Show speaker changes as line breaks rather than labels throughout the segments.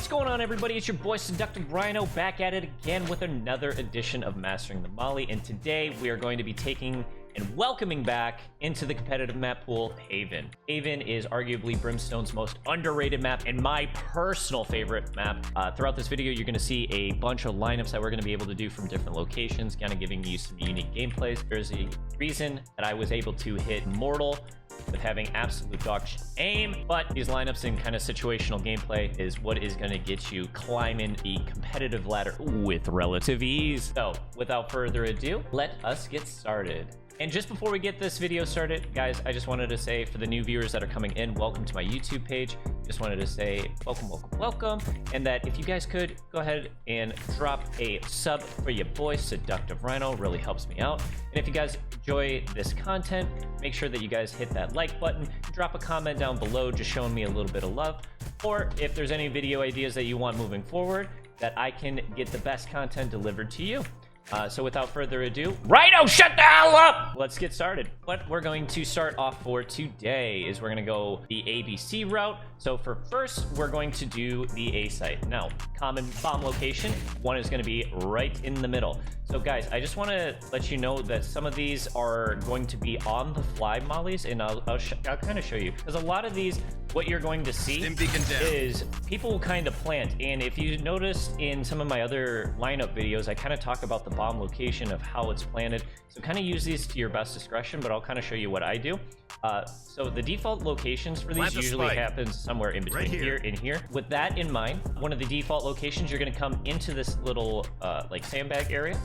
going on, everybody? It's your boy SeductiveRhino back at it again with another edition of Mastering the Molly, and today we are going to be taking and welcoming back into the competitive map pool Haven. Haven is arguably Brimstone's most underrated map and my personal favorite map. Throughout this video, you're going to see a bunch of lineups that we're going to be able to do from different locations, kind of giving you some unique gameplays. There's a reason that I was able to hit Mortal with having absolute dog aim, but these lineups and kind of situational gameplay is what is going to get you climbing the competitive ladder with relative ease. So without further ado, let us get started. And just before we get this video started, guys, I just wanted to say for the new viewers that are coming in, welcome to my YouTube page. Just wanted to say welcome, and that if you guys could go ahead and drop a sub for your boy SeductiveRhino, really helps me out. And if you guys enjoy this content, make sure that you guys hit that like button, drop a comment down below just showing me a little bit of love, or if there's any video ideas that you want moving forward, that I can get the best content delivered to you. So without further ado, Rhino, shut the hell up! Let's get started. What we're going to start off for today is we're going to go the ABC route. So for first, we're going to do the A site. Now, common bomb location, one is going to be right in the middle. So guys, I just want to let you know that some of these are going to be on the fly mollies, and I'll kind of show you, because a lot of these, what you're going to see is people kind of plant. And if you notice in some of my other lineup videos, I kind of talk about the bomb location of how it's planted. So kind of use these to your best discretion, but I'll kind of show you what I do. So the default locations for these usually happens somewhere in between here and here. With that in mind, one of the default locations, you're going to come into this little like sandbag area,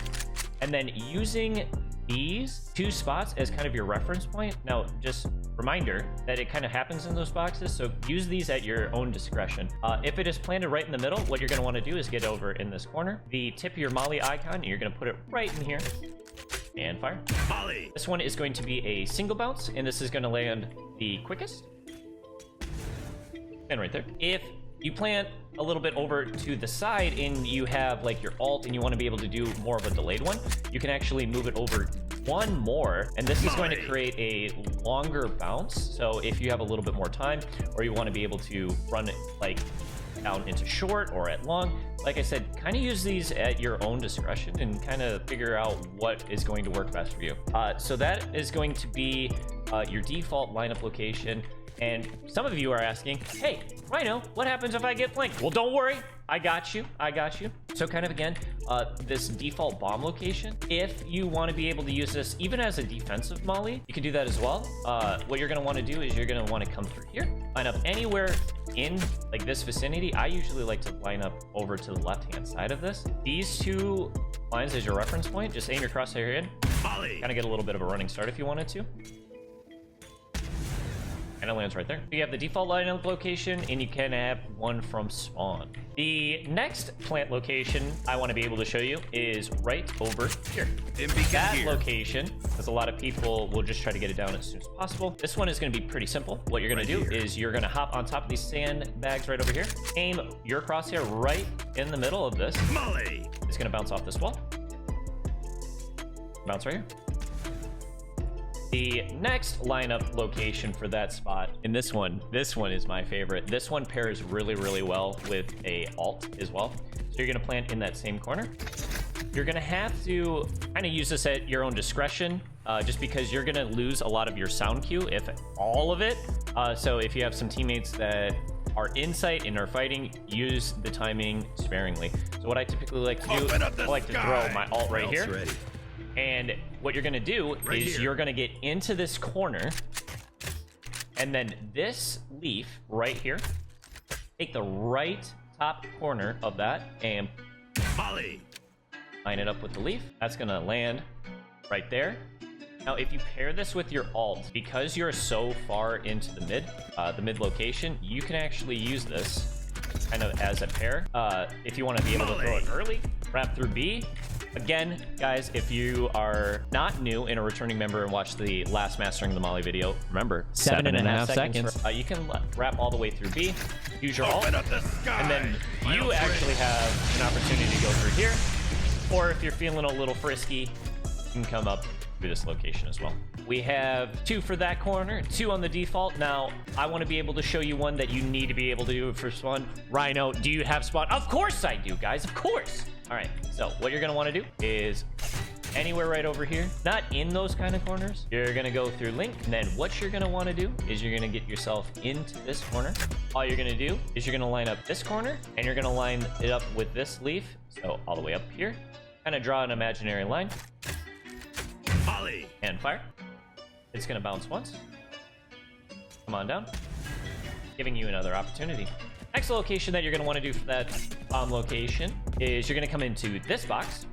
and then using these two spots as kind of your reference point. Now, just reminder that it kind of happens in those boxes, so use these at your own discretion. If it is planted right in the middle, what you're going to want to do is get over in this corner, the tip of your molly icon, and you're going to put it right in here and fire. Molly. This one is going to be a single bounce, and this is going to land the quickest, and right there. If you plant a little bit over to the side and you have like your alt and you want to be able to do more of a delayed one, you can actually move it over one more, and this is going to create a longer bounce. So if you have a little bit more time, or you want to be able to run it like down into short or at long, like I said, kind of use these at your own discretion and kind of figure out what is going to work best for you. So that is going to be your default lineup location. And some of you are asking, hey, Rhino, what happens if I get flanked? Well, don't worry. I got you. So kind of again, this default bomb location, if you want to be able to use this even as a defensive molly, you can do that as well. What you're going to want to do is you're going to want to come through here, line up anywhere in like this vicinity. I usually like to line up over to the left-hand side of this. These two lines as your reference point, just aim your crosshair in, kind of get a little bit of a running start if you wanted to. And it lands right there. You have the default lineup location, and you can have one from spawn. The next plant location I want to be able to show you is right over here. That location, because a lot of people will just try to get it down as soon as possible. This one is going to be pretty simple. What you're going to do is you're going to hop on top of these sandbags right over here, aim your crosshair right in the middle of this. Molly. It's going to bounce off this wall. Bounce right here. The next lineup location for that spot, and this one is my favorite. This one pairs really well with a alt as well. So you're going to plant in that same corner. You're going to have to kind of use this at your own discretion, just because you're going to lose a lot of your sound cue, if all of it. So if you have some teammates that are in sight and are fighting, use the timing sparingly. So what I typically like to do, I like to throw my alt right here. Ready. And what you're going to do is you're going to get into this corner, and then this leaf right here, take the right top corner of that and line it up with the leaf. That's going to land right there. Now, if you pair this with your alt, because you're so far into the mid location, you can actually use this kind of as a pair. If you want to be able to throw it early, wrap through B. Again, guys, if you are not new and a returning member and watch the last Mastering the Molly video, remember, 7.5 seconds. You can wrap all the way through B, use your alt, and then you actually have an opportunity to go through here. Or if you're feeling a little frisky, you can come up through this location as well. We have 2 for that corner, 2 on the default. Now, I want to be able to show you one that you need to be able to do for spawn. Rhino, do you have spawn? Of course I do, guys. Of course. All right. So what you're going to want to do is anywhere right over here, not in those kind of corners. You're going to go through link. And then what you're going to want to do is you're going to get yourself into this corner. All you're going to do is you're going to line up this corner and you're going to line it up with this leaf. So all the way up here, kind of draw an imaginary line.
Ollie.
And fire. It's going to bounce once. Come on down. Giving you another opportunity. Next location that you're going to want to do for that bomb location is you're going to come into this box.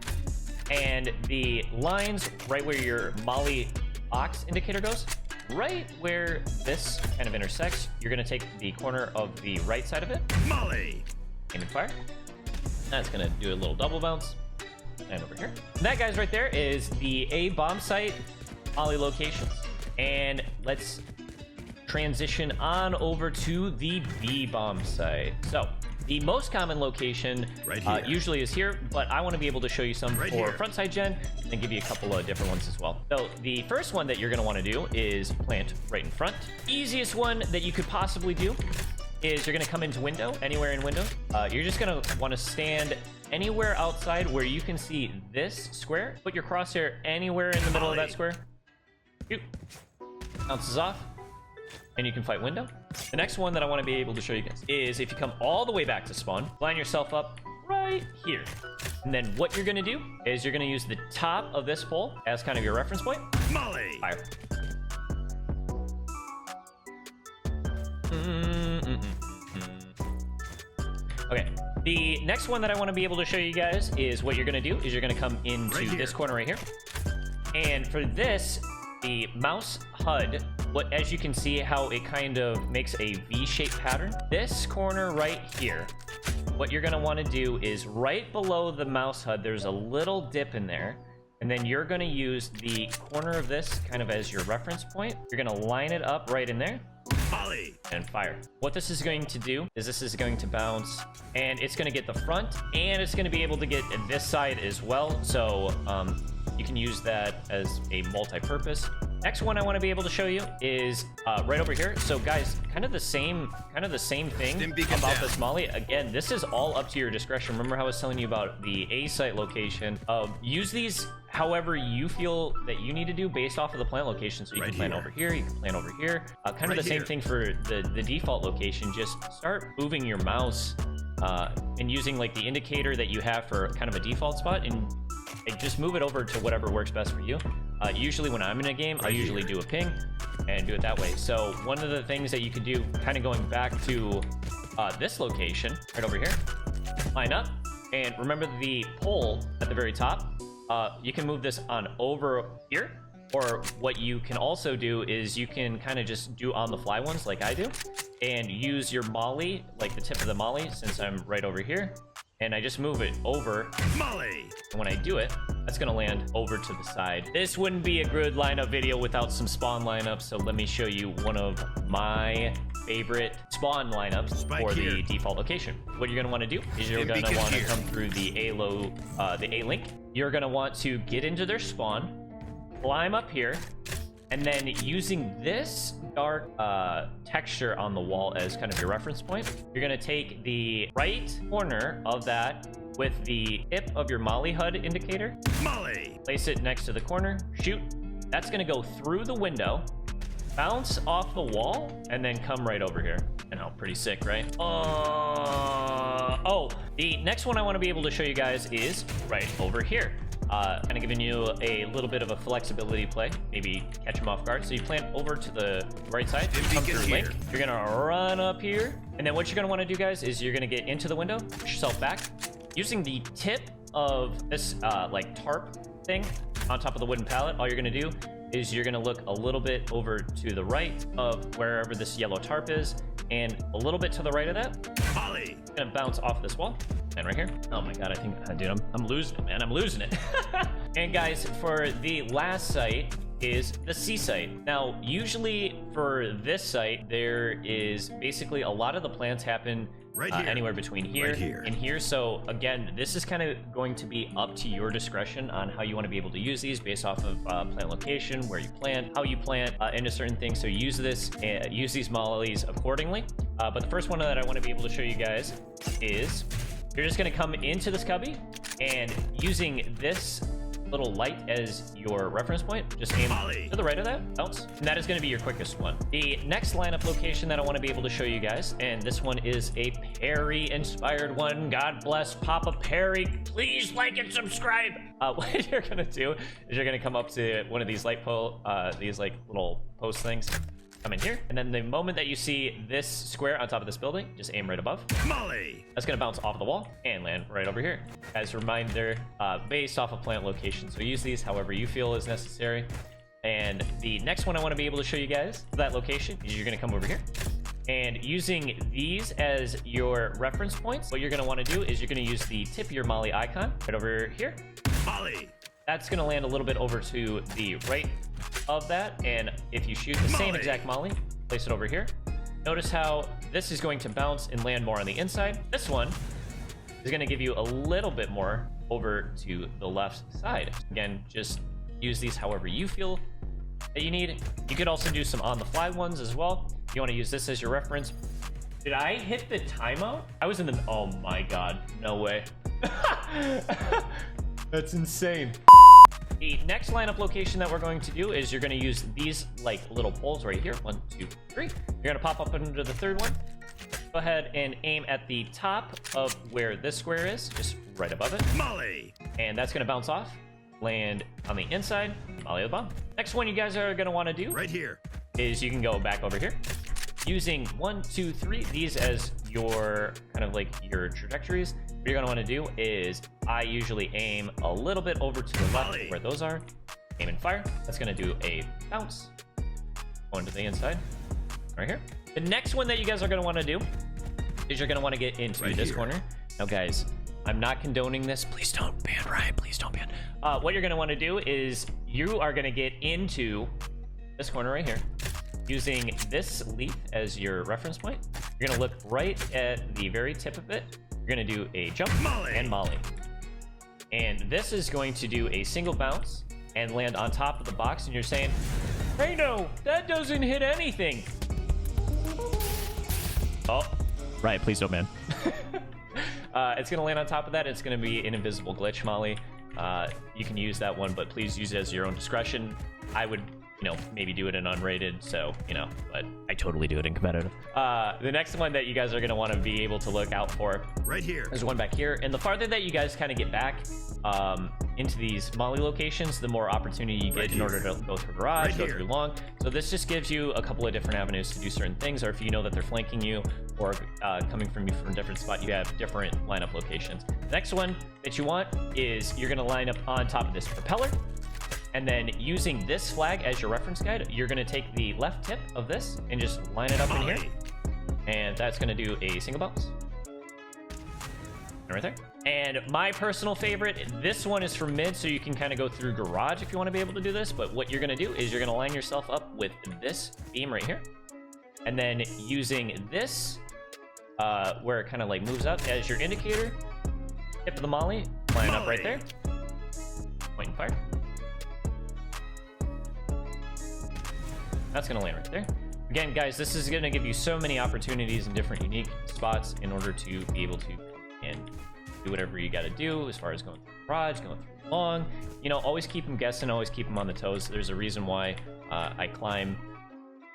And the lines right where your Molly box indicator goes, right where this kind of intersects, you're going to take the corner of the right side of it.
Molly.
Aim and fire. That's going to do a little double bounce. And over here. And that, guys, right there is the A bomb site Molly locations. And let's transition on over to the B bomb site. So the most common location usually is here, but I want to be able to show you some for front side gen and give you a couple of different ones as well. So the first one that you're going to want to do is plant right in front. Easiest one that you could possibly do is you're going to come into window, anywhere in window. You're just going to want to stand anywhere outside where you can see this square. Put your crosshair anywhere in the middle of that square. Shoot. Bounces off. And you can fight window. The next one that I want to be able to show you guys is if you come all the way back to spawn, line yourself up right here. And then what you're going to do is you're going to use the top of this pole as kind of your reference point.
Molly.
Fire. Okay. The next one that I want to be able to show you guys is what you're going to do is you're going to come into this corner right here. And for this, the mouse HUD, as you can see how it kind of makes a V-shaped pattern. This corner right here, what you're going to want to do is right below the mouse HUD, there's a little dip in there. And then you're going to use the corner of this kind of as your reference point. You're going to line it up right in there.
Ollie.
And fire. What this is going to do is this is going to bounce and it's going to get the front and it's going to be able to get this side as well. So you can use that as a multi-purpose. Next one I want to be able to show you is right over here. So guys, kind of the same thing about this Molly. Again, this is all up to your discretion. Remember how I was telling you about the A site location? Use these however you feel that you need to do based off of the plant location. So you can plant over here, you can plant over here. Kind of the same thing for the default location. Just start moving your mouse and using like the indicator that you have for kind of a default spot and just move it over to whatever works best for you. Usually when I'm in a game, I usually do a ping and do it that way. So one of the things that you could do, kind of going back to this location right over here, line up and remember the pole at the very top. You can move this on over here, or what you can also do is you can kind of just do on the fly ones like I do and use your Molly, like the tip of the Molly, since I'm right over here. And I just move it over.
Molly.
And when I do it, that's going to land over to the side. This wouldn't be a good lineup video without some spawn lineups. So let me show you one of my favorite spawn lineups for the default location. What you're going to want to do is you're going to want to come through the A link. You're going to want to get into their spawn, climb up here, and then using this dark texture on the wall as kind of your reference point, you're going to take the right corner of that with the tip of your Molly HUD indicator.
Molly.
Place it next to the corner. Shoot. That's going to go through the window, bounce off the wall, and then come right over here. And how pretty sick, right? Oh, the next one I want to be able to show you guys is right over here. Kind of giving you a little bit of a flexibility play, maybe catch them off guard. So you plant over to the right side, come through link. You're gonna run up here, and then what you're gonna want to do, guys, is you're gonna get into the window, push yourself back, using the tip of this like tarp thing on top of the wooden pallet. All you're gonna do is you're gonna look a little bit over to the right of wherever this yellow tarp is, and a little bit to the right of that.
Ollie.
It's gonna bounce off this wall. And right here. Oh my god, I think, dude, I'm losing it, man. I'm losing it. And guys, for the last site is the C site. Now, usually for this site, there is basically a lot of the plans happen
Right here.
anywhere between here,
Right here.
and here. So again, this is kind of going to be up to your discretion on how you want to be able to use these based off of plant location, where you plant, how you plant into certain things. So use these mollies accordingly. But the first one that I want to be able to show you guys is you're just going to come into this cubby, and using this little light as your reference point, just aim to the right of that, bounce, and that is going to be your quickest one. The next lineup location that I want to be able to show you guys, and this one is a Perry inspired one. God bless Papa Perry. Please like and subscribe. What you're going to do is you're going to come up to one of these light these like little post things. Come in here, and then the moment that you see this square on top of this building, just aim right above.
Molly.
That's gonna bounce off the wall and land right over here. As a reminder, based off of plant location, so use these however you feel is necessary. And the next one I want to be able to show you guys, that location, is you're gonna come over here. And using these as your reference points, what you're gonna want to do is you're gonna use the tip of your molly icon right over here.
Molly.
That's gonna land a little bit over to the right of that, and if you shoot the same exact molly, place it over here. Notice how this is going to bounce and land more on the inside. This one is going to give you a little bit more over to the left side. Again, just use these however you feel that you need. You could also do some on the fly ones as well. You want to use this as your reference. Did I hit the timeout? I was in the, oh my god, no way. That's insane. The next lineup location that we're going to do is you're going to use these like little poles right here. 1, 2, 3. You're going to pop up into the third one. Go ahead and aim at the top of where this square is, just right above it.
Molly.
And that's going to bounce off, land on the inside, molly at the bottom. Next one you guys are going to want to do
Right here.
is you can go back over here. Using 1, 2, 3, these as your kind of like your trajectories. What you're going to want to do is I usually aim a little bit over to the left where those are. Aim and fire. That's going to do a bounce. Going to the inside. Right here. The next one that you guys are going to want to do is you're going to want to get into this corner. Now, guys, I'm not condoning this. Please don't ban, Ryan. Please don't ban. What you're going to want to do is you are going to get into this corner right here. Using this leaf as your reference point, you're going to look right at the very tip of it. You're going to do a jump and molly. And this is going to do a single bounce and land on top of the box. And you're saying, hey, no, that doesn't hit anything. Oh, right. Please don't, man. It's going to land on top of that. It's going to be an invisible glitch molly. You can use that one, but please use it as your own discretion. I would, maybe do it in unrated, so, but I totally do it in competitive. The next one that you guys are going to want to be able to look out for
right here.
There's one back here. And the farther that you guys kind of get back into these molly locations, the more opportunity you get in order to go through garage, go through long. So this just gives you a couple of different avenues to do certain things, or if you know that they're flanking you or coming from you from a different spot, you have different lineup locations. The next one that you want is you're going to line up on top of this propeller. And then using this flag as your reference guide, you're going to take the left tip of this and just line it up in here. And that's going to do a single bounce. Right there. And my personal favorite, this one is for mid, so you can kind of go through garage if you want to be able to do this. But what you're going to do is you're going to line yourself up with this beam right here. And then using this, where it kind of like moves up as your indicator, tip of the molly, line up right there. Point and fire. That's going to land right there. Again, guys, this is going to give you so many opportunities in different unique spots in order to be able to and do whatever you got to do as far as going through garage, going through long. Always keep them guessing, always keep them on the toes. There's a reason why I climb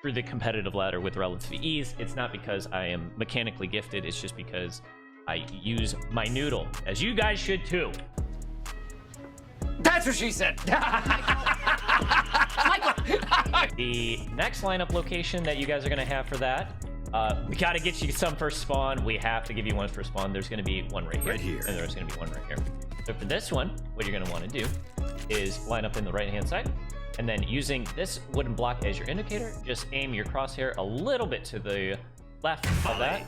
through the competitive ladder with relative ease. It's not because I am mechanically gifted. It's just because I use my noodle, as you guys should too.
That's what she said.
The next lineup location that you guys are going to have for that, we got to get you some first spawn. We have to give you one first spawn. There's going to be one right here. And there's going to be one right here. So for this one, what you're going to want to do is line up in the right-hand side. And then using this wooden block as your indicator, just aim your crosshair a little bit to the left of that.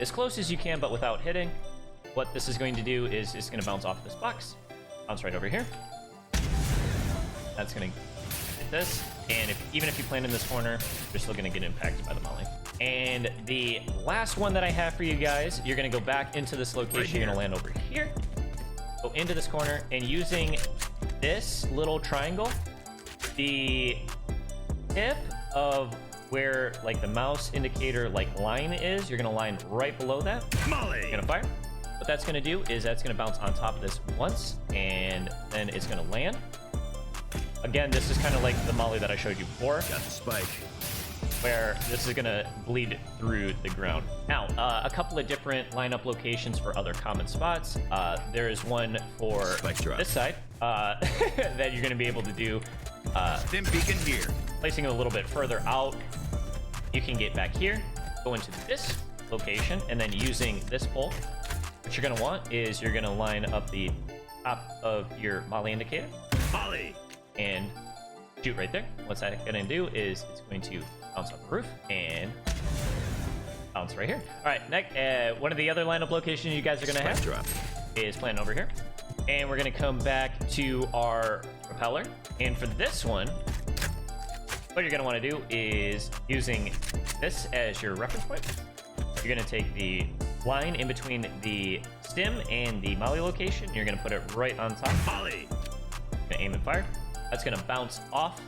As close as you can, but without hitting. What this is going to do is it's going to bounce off this box. Bounce right over here. That's going to hit this. And even if you plant in this corner, you're still gonna get impacted by the molly. And the last one that I have for you guys, you're gonna go back into this location. You're gonna land over here, go into this corner, and using this little triangle, the tip of where like the mouse indicator like line is, you're gonna line right below that.
Molly.
You're gonna fire. What that's gonna do is that's gonna bounce on top of this once, and then it's gonna land. Again, this is kind of like the molly that I showed you before,
Got the spike.
where this is gonna bleed through the ground. Now, a couple of different lineup locations for other common spots. There is one for
Spike drop.
this side that you're gonna be able to do.
Stim beacon here.
Placing it a little bit further out, you can get back here, go into this location, and then using this pole, what you're gonna want is you're gonna line up the top of your molly indicator
Molly.
and shoot right there. What's that gonna do is it's going to bounce off the roof and bounce right here. All right, next, one of the other lineup locations you guys are gonna
Spike
have
drop.
is planted over here. And we're gonna come back to our propeller. And for this one, what you're gonna wanna do is using this as your reference point, you're gonna take the line in between the stem and the molly location. You're gonna put it right on top.
Molly.
You're gonna aim and fire. That's gonna bounce off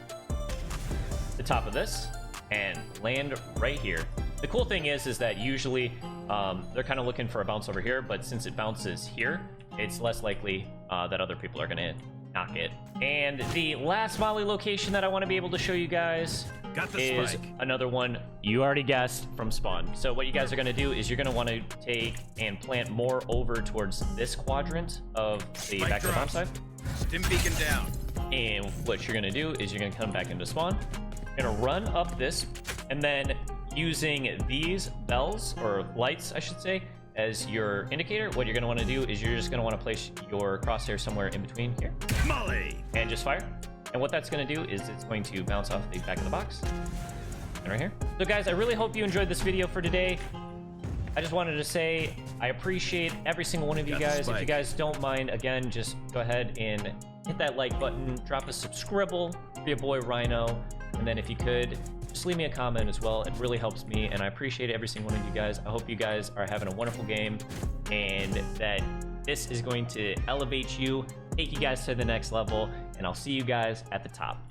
the top of this and land right here. The cool thing is that usually they're kind of looking for a bounce over here, but since it bounces here, it's less likely that other people are gonna knock it. And the last molly location that I want to be able to show you guys
Got the
is
spike.
another one you already guessed, from spawn. So what you guys are going to do is you're going to want to take and plant more over towards this quadrant of the
Spike
back of the bomb
drops.
side.
Stim beacon down.
And what you're going to do is you're going to come back into spawn. You're going to run up this, and then using these bells, or lights I should say, as your indicator, what you're going to want to do is you're just going to want to place your crosshair somewhere in between here
Molly.
and just fire. And what that's going to do is it's going to bounce off the back of the box and right here. So guys, I really hope you enjoyed this video for today. I just wanted to say I appreciate every single one of you
Got the
guys. If you
spike.
guys don't mind, again, just go ahead and hit that like button, drop a subscribble for your boy Rhino, and then if you could, just leave me a comment as well. It really helps me, and I appreciate every single one of you guys. I hope you guys are having a wonderful game, and that this is going to elevate you, take you guys to the next level, and I'll see you guys at the top.